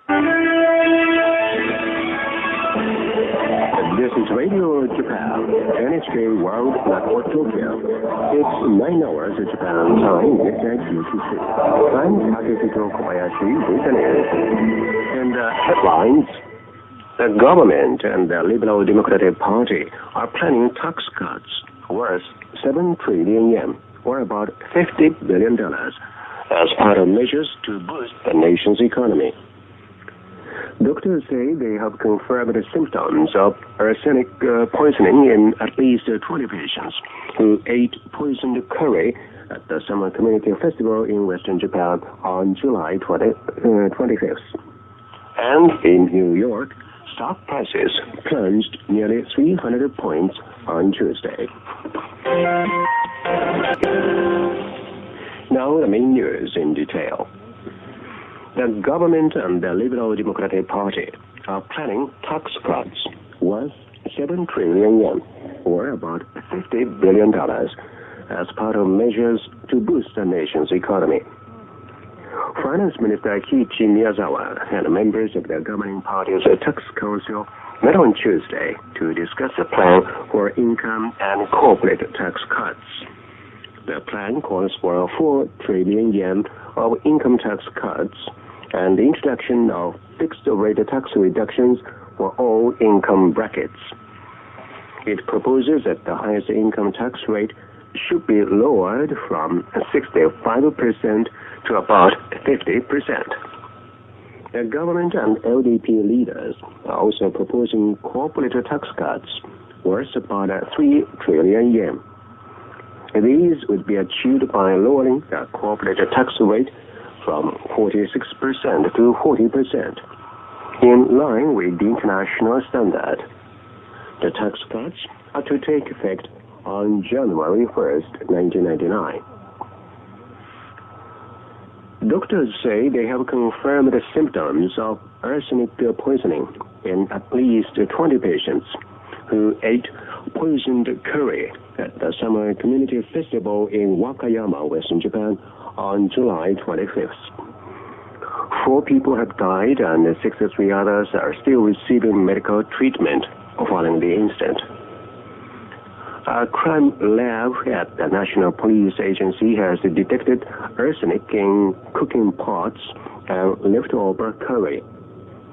This is Radio Japan, NHK World Network Tokyo. It's 9 hours of Japan time, midnight UTC. I'm Takahito Kobayashi with the news. And headlines. The government and the Liberal Democratic Party are planning tax cuts worth 7 trillion yen, or about $50 billion, as part of measures to boost the nation's economy. Doctors say they have confirmed the symptoms of arsenic poisoning in at least 20 patients who ate poisoned curry at the Summer Community Festival in Western Japan on July 25th. And in New York, stock prices plunged nearly 300 points on Tuesday. Now the main news in detail. The government and the Liberal Democratic Party are planning tax cuts worth 7 trillion yen, or about $50 billion, as part of measures to boost the nation's economy. Finance Minister Kiichi Miyazawa and members of the governing party's tax council met on Tuesday to discuss a plan for income and corporate tax cuts. The plan calls for 4 trillion yen of income tax cuts and the introduction of fixed-rate tax reductions for all income brackets. It proposes that the highest income tax rate should be lowered from 65% to about 50%. The government and LDP leaders are also proposing corporate tax cuts worth about 3 trillion yen. These would be achieved by lowering the corporate tax rate from 46% to 40%, in line with the international standard. The tax cuts are to take effect on January 1st, 1999. Doctors say they have confirmed the symptoms of arsenic poisoning in at least 20 patients who ate poisoned curry at the Summer Community Festival in Wakayama, Western Japan, on July 25th. 4 people have died and 63 others are still receiving medical treatment following the incident. A crime lab at the National Police Agency has detected arsenic in cooking pots and leftover curry.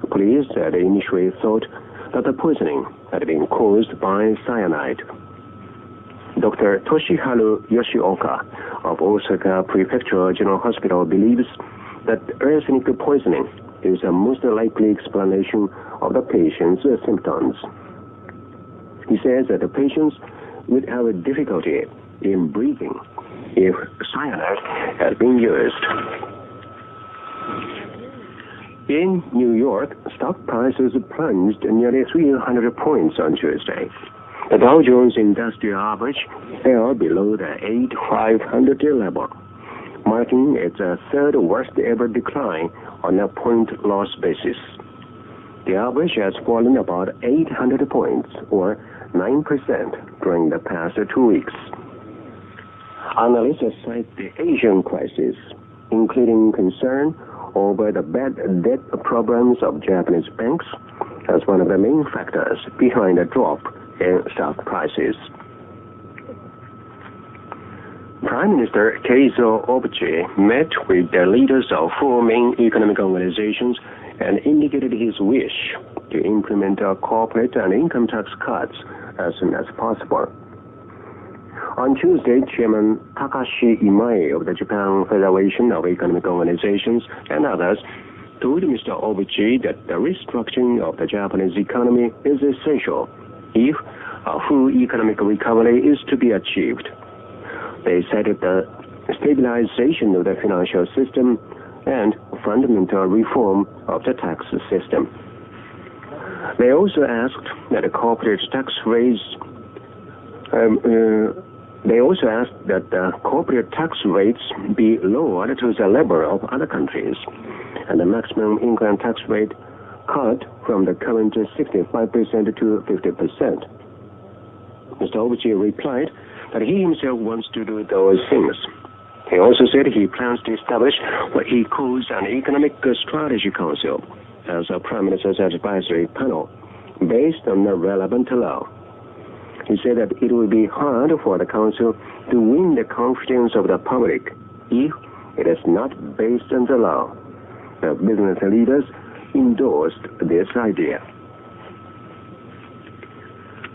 Police had initially thought that the poisoning had been caused by cyanide. Dr. Toshiharu Yoshioka of Osaka Prefectural General Hospital believes that arsenic poisoning is the most likely explanation of the patient's symptoms. He says that the patients would have a difficulty in breathing if cyanide had been used. In New York, stock prices plunged nearly 300 points on Tuesday. The Dow Jones Industrial Average fell below the 8,500 level, marking its third worst ever decline on a point-loss basis. The average has fallen about 800 points, or 9%, during the past 2 weeks. Analysts cite the Asian crisis, including concern over the bad debt problems of Japanese banks, as one of the main factors behind the drop in stock prices. Prime Minister Keizo Obuchi met with the leaders of 4 main economic organizations and indicated his wish to implement corporate and income tax cuts as soon as possible. On Tuesday, Chairman Takashi Imae of the Japan Federation of Economic Organizations and others told Mr. Obuchi that the restructuring of the Japanese economy is essential if a full economic recovery is to be achieved. They cited the stabilization of the financial system and fundamental reform of the tax system. They also asked that the corporate tax rates be lowered to the level of other countries, and the maximum income tax rate cut from the current 65% to 50%. Mr. Obuchi replied that he himself wants to do those things. He also said he plans to establish what he calls an economic strategy council as a Prime Minister's advisory panel based on the relevant law. He said that it will be hard for the Council to win the confidence of the public if it is not based on the law. The business leaders endorsed this idea.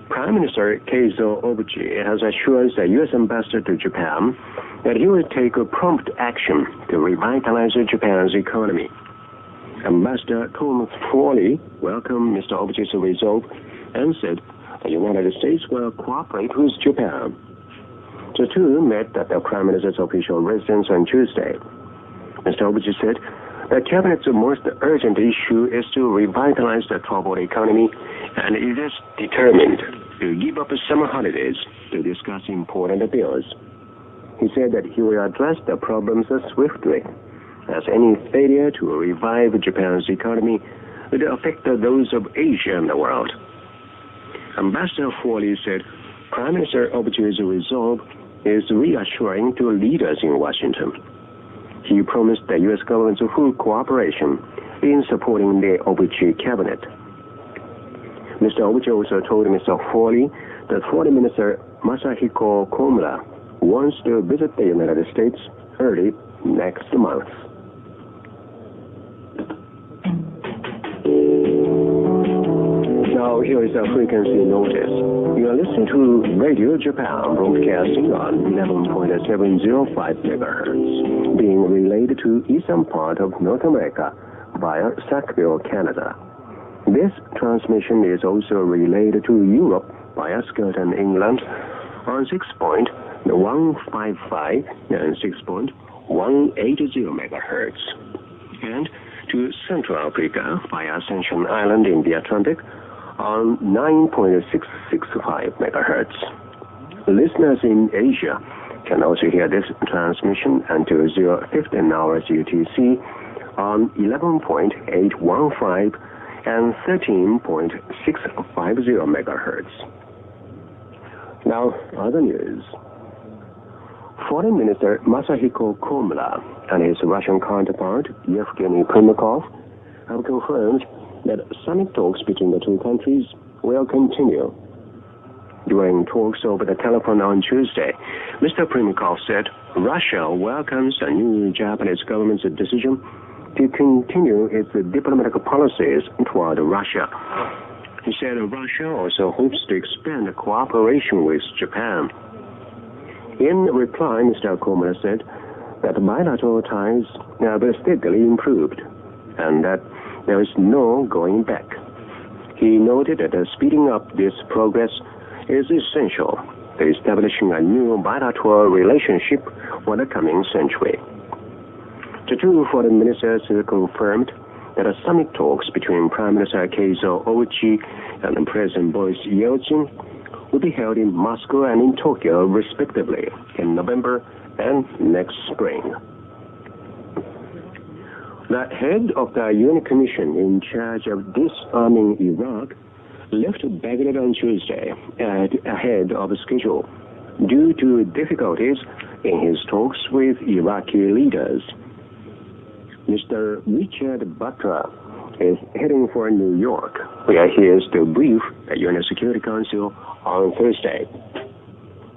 Prime Minister Keizo Obuchi has assured the U.S. ambassador to Japan that he will take prompt action to revitalize Japan's economy. Ambassador Thomas Foley welcomed Mr. Obuchi's resolve and said the United States will cooperate with Japan. The two met at the Prime Minister's official residence on Tuesday. Mr. Obuchi said the Cabinet's most urgent issue is to revitalize the troubled economy, and it is determined to give up summer holidays to discuss important bills. He said that he will address the problems swiftly, as any failure to revive Japan's economy would affect those of Asia and the world. Ambassador Foley said Prime Minister Obuchi's resolve is reassuring to leaders in Washington. He promised the U.S. government's full cooperation in supporting the Obuchi cabinet. Mr. Obuchi also told Mr. Foley that Foreign Minister Masahiko Komura wants to visit the United States early next month. Now here is a frequency notice. You are listening to Radio Japan broadcasting on 11.705 MHz, being relayed to eastern part of North America via Sackville, Canada. This transmission is also relayed to Europe via Skeleton, England on 6.155 and 6.180 MHz, and to Central Africa via Ascension Island in the Atlantic on 9.665 MHz. Listeners in Asia can also hear this transmission until 0:15 hours UTC on 11.815 and 13.650 MHz. Now, other news. Foreign Minister Masahiko Komura and his Russian counterpart, Yevgeny Primakov, have confirmed that summit talks between the two countries will continue. During talks over the telephone on Tuesday, Mr. Primakov said Russia welcomes the new Japanese government's decision to continue its diplomatic policies toward Russia. He said Russia also hopes to expand cooperation with Japan. In reply, Mr. Komura said that bilateral ties have steadily improved and that there is no going back. He noted that speeding up this progress is essential to establishing a new bilateral relationship for the coming century. The two foreign ministers confirmed that summit talks between Prime Minister Keizo Obuchi and President Boris Yeltsin will be held in Moscow and in Tokyo, respectively, in November and next spring. The head of the UN Commission in charge of disarming Iraq left Baghdad on Tuesday ahead of schedule due to difficulties in his talks with Iraqi leaders. Mr. Richard Butler is heading for New York, where he is to brief the UN Security Council on Thursday.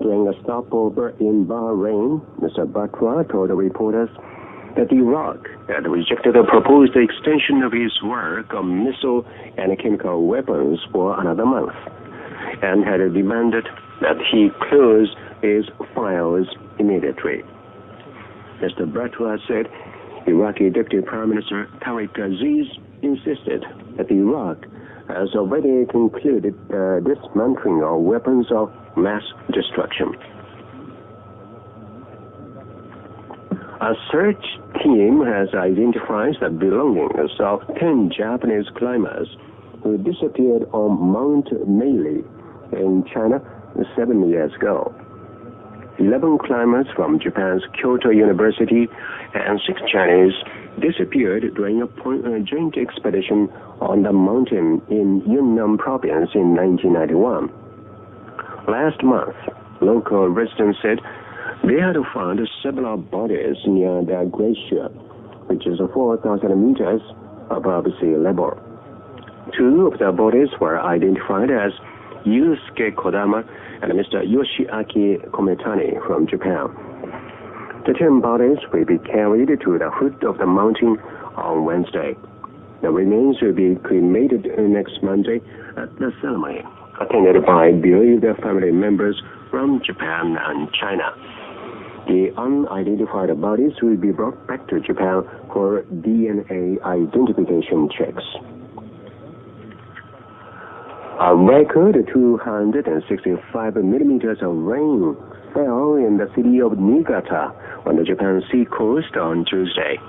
During a stopover in Bahrain, Mr. Butler told the reporters that Iraq had rejected a proposed extension of his work on missile and chemical weapons for another month, and had demanded that he close his files immediately. Mr. Butler said Iraqi Deputy Prime Minister Tariq Aziz insisted that Iraq has already concluded the dismantling of weapons of mass destruction. A search team has identified the belongings of 10 Japanese climbers who disappeared on Mount Meili in China 7 years ago. 11 climbers from Japan's Kyoto University and 6 Chinese disappeared during a joint expedition on the mountain in Yunnan province in 1991. Last month, local residents said they had found several bodies near the glacier, which is 4,000 meters above sea level. 2 of the bodies were identified as Yusuke Kodama and Mr. Yoshiaki Kometani from Japan. The 10 bodies will be carried to the foot of the mountain on Wednesday. The remains will be cremated next Monday at the ceremony, attended by bereaved family members from Japan and China. The unidentified bodies will be brought back to Japan for DNA identification checks. A record 265 millimeters of rain fell in the city of Niigata on the Japan Sea coast on Tuesday.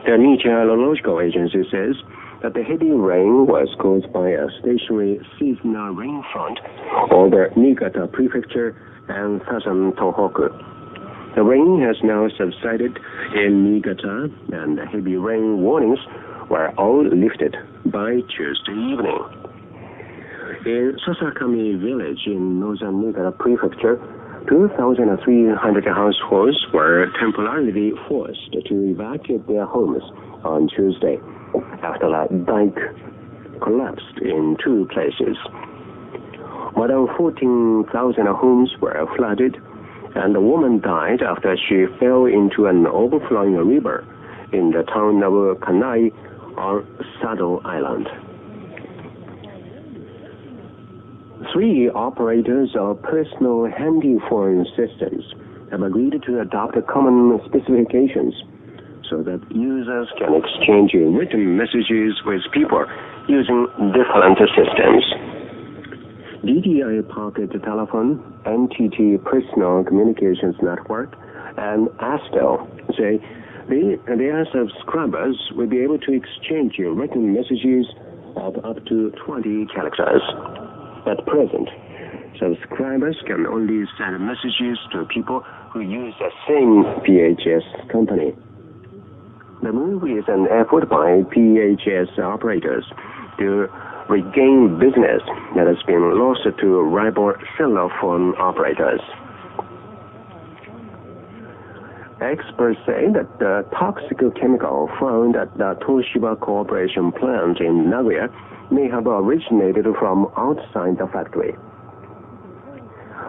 The Meteorological Agency says that the heavy rain was caused by a stationary seasonal rain front over Niigata Prefecture and southern Tohoku. The rain has now subsided in Niigata, and the heavy rain warnings were all lifted by Tuesday evening. In Sasakami village in northern Niigata Prefecture, 2,300 households were temporarily forced to evacuate their homes on Tuesday after a dike collapsed in 2 places. More than 14,000 homes were flooded, and a woman died after she fell into an overflowing river in the town of Kanai on Sado Island. 3 operators of personal handy-phone systems have agreed to adopt common specifications so that users can exchange written messages with people using different systems. DDI Pocket Telephone, NTT Personal Communications Network, and Astel say their subscribers will be able to exchange written messages of up to 20 characters. At present, subscribers can only send messages to people who use the same PHS company. The move is an effort by PHS operators to regain business that has been lost to rival cellular phone operators. Experts say that the toxic chemical found at the Toshiba Corporation plant in Nagoya may have originated from outside the factory.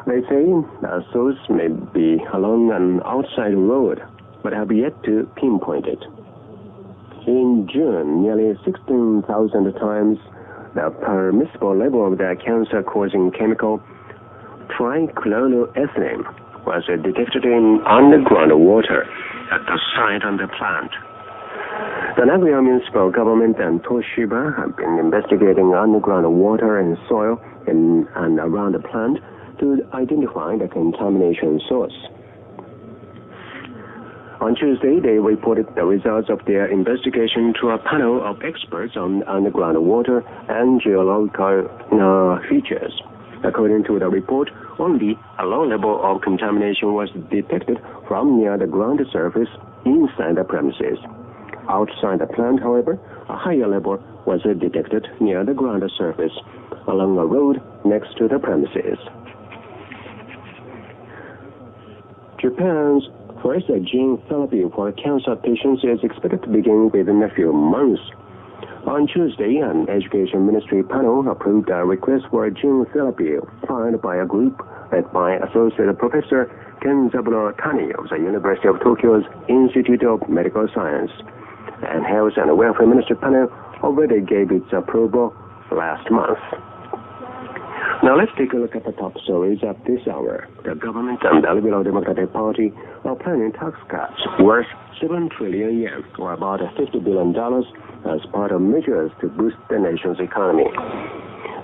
They say the source may be along an outside road, but have yet to pinpoint it. In June, nearly 16,000 times the permissible level of the cancer-causing chemical trichloroethylene was detected in underground water at the site of the plant. The Nagoya municipal government and Toshiba have been investigating underground water and soil in and around the plant to identify the contamination source. On Tuesday, they reported the results of their investigation to a panel of experts on underground water and geological features. According to the report, only a low level of contamination was detected from near the ground surface inside the premises. Outside the plant, however, a higher level was detected near the ground surface along a road next to the premises. Japan's first gene therapy for cancer patients is expected to begin within a few months. On Tuesday, an Education Ministry panel approved a request for gene therapy filed by a group led by Associate Professor Kenzaburo Tani of the University of Tokyo's Institute of Medical Science. And Health and Welfare Ministry panel already gave its approval last month. Now let's take a look at the top stories of this hour. The government and the Liberal Democratic Party are planning tax cuts worth 7 trillion yen, or about $50 billion, as part of measures to boost the nation's economy.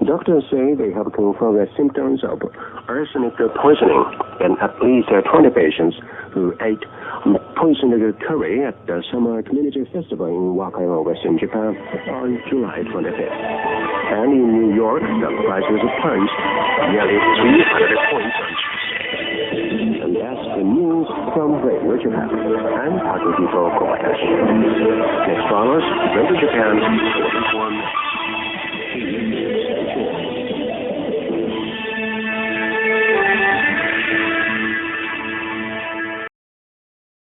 Doctors say they have confirmed the symptoms of arsenic poisoning in at least 20 patients who ate poisoned curry at the Summer Community Festival in Wakayama, Western Japan on July 25th. And in New York, the prices plunged nearly 300 points on Tuesday. And that's the news from Radio Japan and Takahito Kobayashi. Next follows Radio Japan 41.